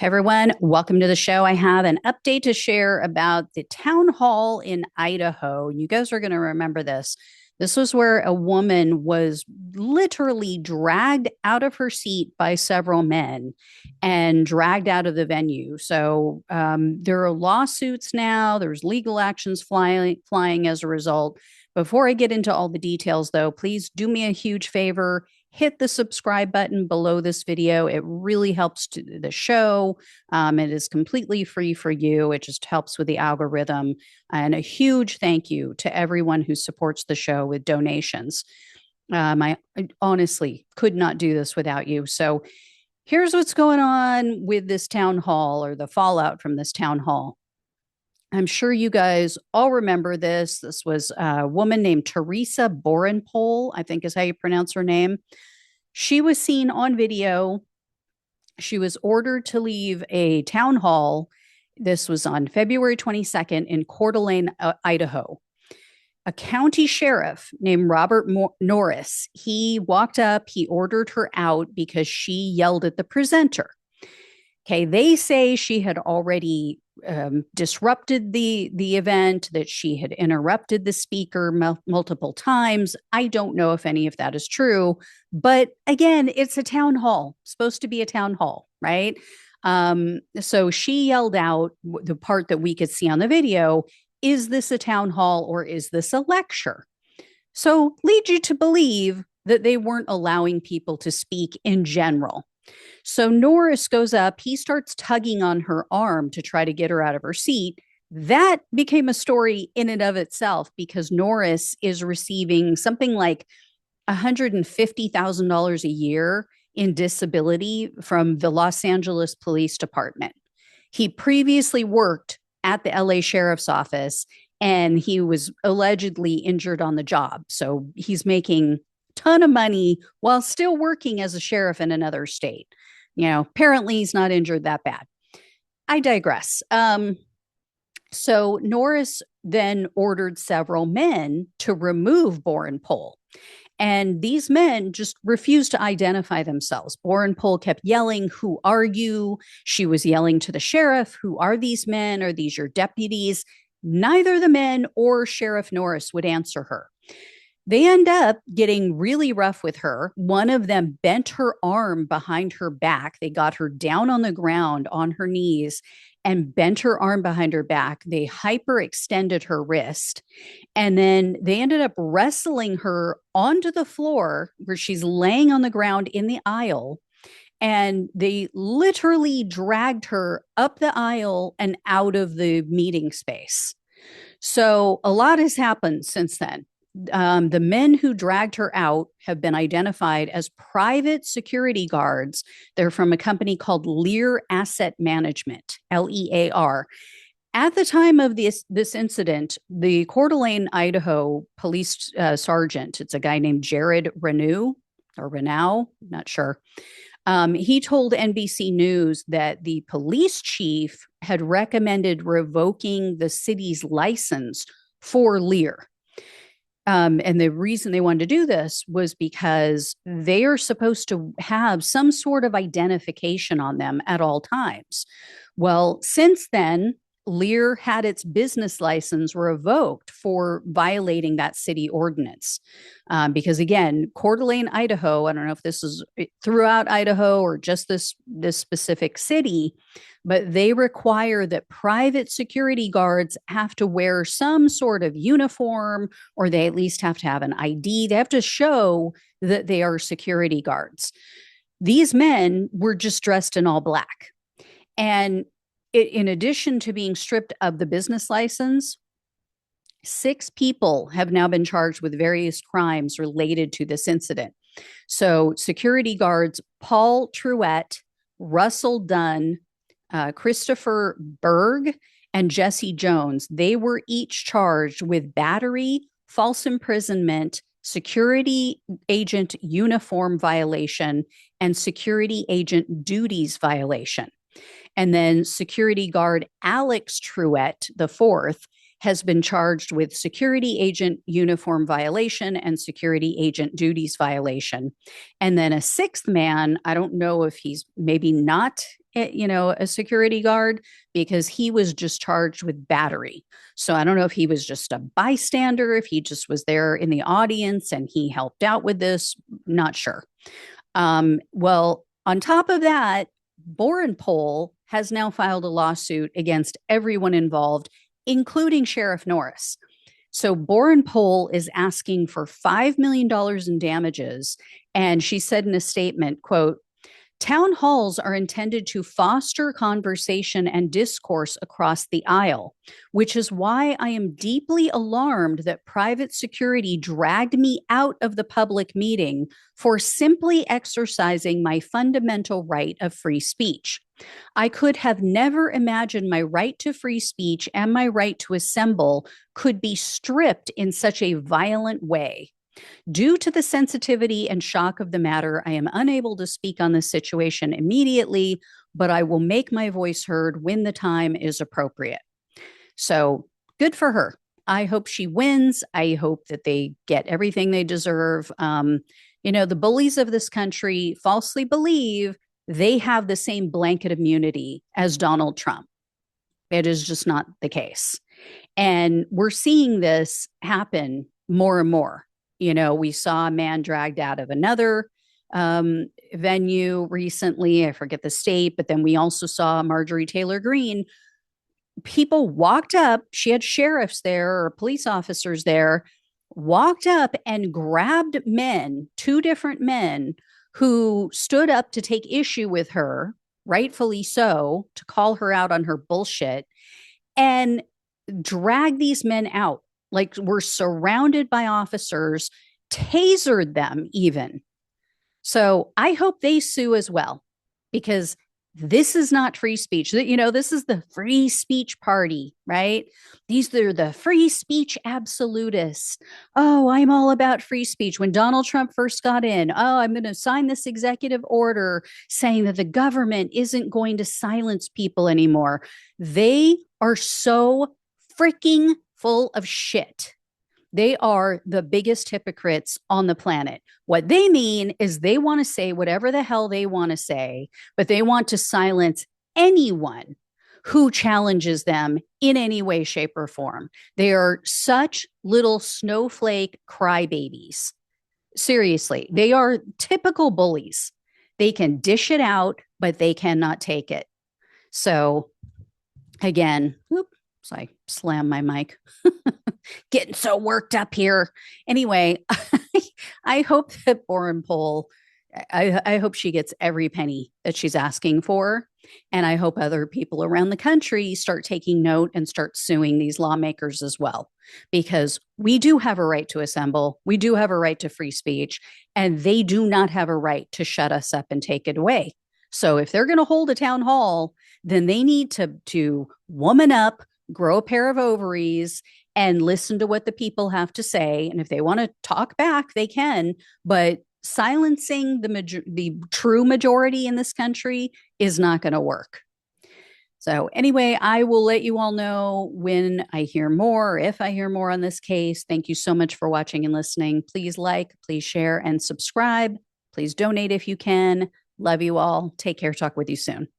Hey everyone, welcome to the show. I have an update to share about the town hall in Idaho. You guys are going to remember this. This was where a woman was literally dragged out of her seat by several men and dragged out of the venue. There are lawsuits now. There's legal actions flying as a result. Before I get into all the details, though, please do me a huge favor, hit the subscribe button below this video. It really helps to the show. It is completely free for you. It just helps with the algorithm. And a huge thank you to everyone who supports the show with donations. I honestly could not do this without you. So here's what's going on with this town hall, or the fallout from this town hall. I'm sure you guys all remember this. This was a woman named Teresa Borrenpohl, I think is how you pronounce her name. She was seen on video. She was ordered to leave a town hall. This was on February 22nd in Coeur d'Alene, Idaho. A county sheriff named Robert Norris, he walked up, he ordered her out because she yelled at the presenter. Okay, they say she had already disrupted the event, that she had interrupted the speaker multiple times. I don't know if any of that is true, but again, it's a town hall, supposed to be a town hall, right? So she yelled out the part that we could see on the video. Is this a town hall or is this a lecture? So lead you to believe that they weren't allowing people to speak in general. So Norris goes up, he starts tugging on her arm to try to get her out of her seat. That became a story in and of itself because Norris is receiving something like $150,000 a year in disability from the Los Angeles Police Department. He previously worked at the LA Sheriff's Office and he was allegedly injured on the job. So he's making ton of money while still working as a sheriff in another state. Apparently he's not injured that bad. I digress. So Norris then ordered several men to remove Borrenpohl. And these men just refused to identify themselves. Borrenpohl kept yelling, "Who are you?" She was yelling to the sheriff, "Who are these men? Are these your deputies?" Neither the men or Sheriff Norris would answer her. They end up getting really rough with her. One of them bent her arm behind her back. They got her down on the ground on her knees and bent her arm behind her back. They hyperextended her wrist. And then they ended up wrestling her onto the floor where she's laying on the ground in the aisle. And they literally dragged her up the aisle and out of the meeting space. So a lot has happened since then. The men who dragged her out have been identified as private security guards. They're from a company called Lear Asset Management, Lear. At the time of this incident, the Coeur d'Alene, Idaho police sergeant, it's a guy named Jared Renew, not sure. He told NBC News that the police chief had recommended revoking the city's license for Lear. And the reason they wanted to do this was because they are supposed to have some sort of identification on them at all times. Well, since then, Lear had its business license revoked for violating that city ordinance. Because again, Coeur d'Alene, Idaho, I don't know if this is throughout Idaho or just this specific city, but they require that private security guards have to wear some sort of uniform, or they at least have to have an ID. They have to show that they are security guards. These men were just dressed in all black. And in addition to being stripped of the business license, 6 people have now been charged with various crimes related to this incident. So security guards Paul Truett, Russell Dunn, Christopher Berg, and Jesse Jones, they were each charged with battery, false imprisonment, security agent uniform violation, and security agent duties violation. And then security guard Alex Truett, the fourth, has been charged with security agent uniform violation and security agent duties violation. And then a 6th man, I don't know if he's maybe not a security guard because he was just charged with battery. So I don't know if he was just a bystander, if he just was there in the audience and he helped out with this. Not sure. Well, on top of that, Borrenpohl has now filed a lawsuit against everyone involved, including Sheriff Norris. So Borrenpohl is asking for $5 million in damages. And she said in a statement, quote, town halls are intended to foster conversation and discourse across the aisle, which is why I am deeply alarmed that private security dragged me out of the public meeting for simply exercising my fundamental right of free speech. I could have never imagined my right to free speech and my right to assemble could be stripped in such a violent way. Due to the sensitivity and shock of the matter, I am unable to speak on this situation immediately, but I will make my voice heard when the time is appropriate. So good for her. I hope she wins. I hope that they get everything they deserve. The bullies of this country falsely believe they have the same blanket immunity as Donald Trump. It is just not the case. And we're seeing this happen more and more. We saw a man dragged out of another venue recently. I forget the state, but then we also saw Marjorie Taylor Greene. People walked up. She had sheriffs there or police officers there, walked up and grabbed men, two different men who stood up to take issue with her, rightfully so, to call her out on her bullshit, and drag these men out. Like, we're surrounded by officers, tasered them even. So I hope they sue as well, because this is not free speech. This is the free speech party, right? These are the free speech absolutists. Oh, I'm all about free speech. When Donald Trump first got in, I'm going to sign this executive order saying that the government isn't going to silence people anymore. They are so freaking full of shit. They are the biggest hypocrites on the planet. What they mean is they want to say whatever the hell they want to say, but they want to silence anyone who challenges them in any way, shape, or form. They are such little snowflake crybabies. Seriously, they are typical bullies. They can dish it out, but they cannot take it. So again, so I slammed my mic. Getting so worked up here. Anyway, I hope that Borrenpohl, I hope she gets every penny that she's asking for. And I hope other people around the country start taking note and start suing these lawmakers as well, because we do have a right to assemble. We do have a right to free speech, and they do not have a right to shut us up and take it away. So if they're going to hold a town hall, then they need to woman up, grow a pair of ovaries, and listen to what the people have to say. And if they want to talk back, they can. But silencing the true majority in this country is not going to work. So anyway, I will let you all know when I hear more, if I hear more on this case. Thank you so much for watching and listening. Please like, please share, and subscribe. Please donate if you can. Love you all. Take care. Talk with you soon.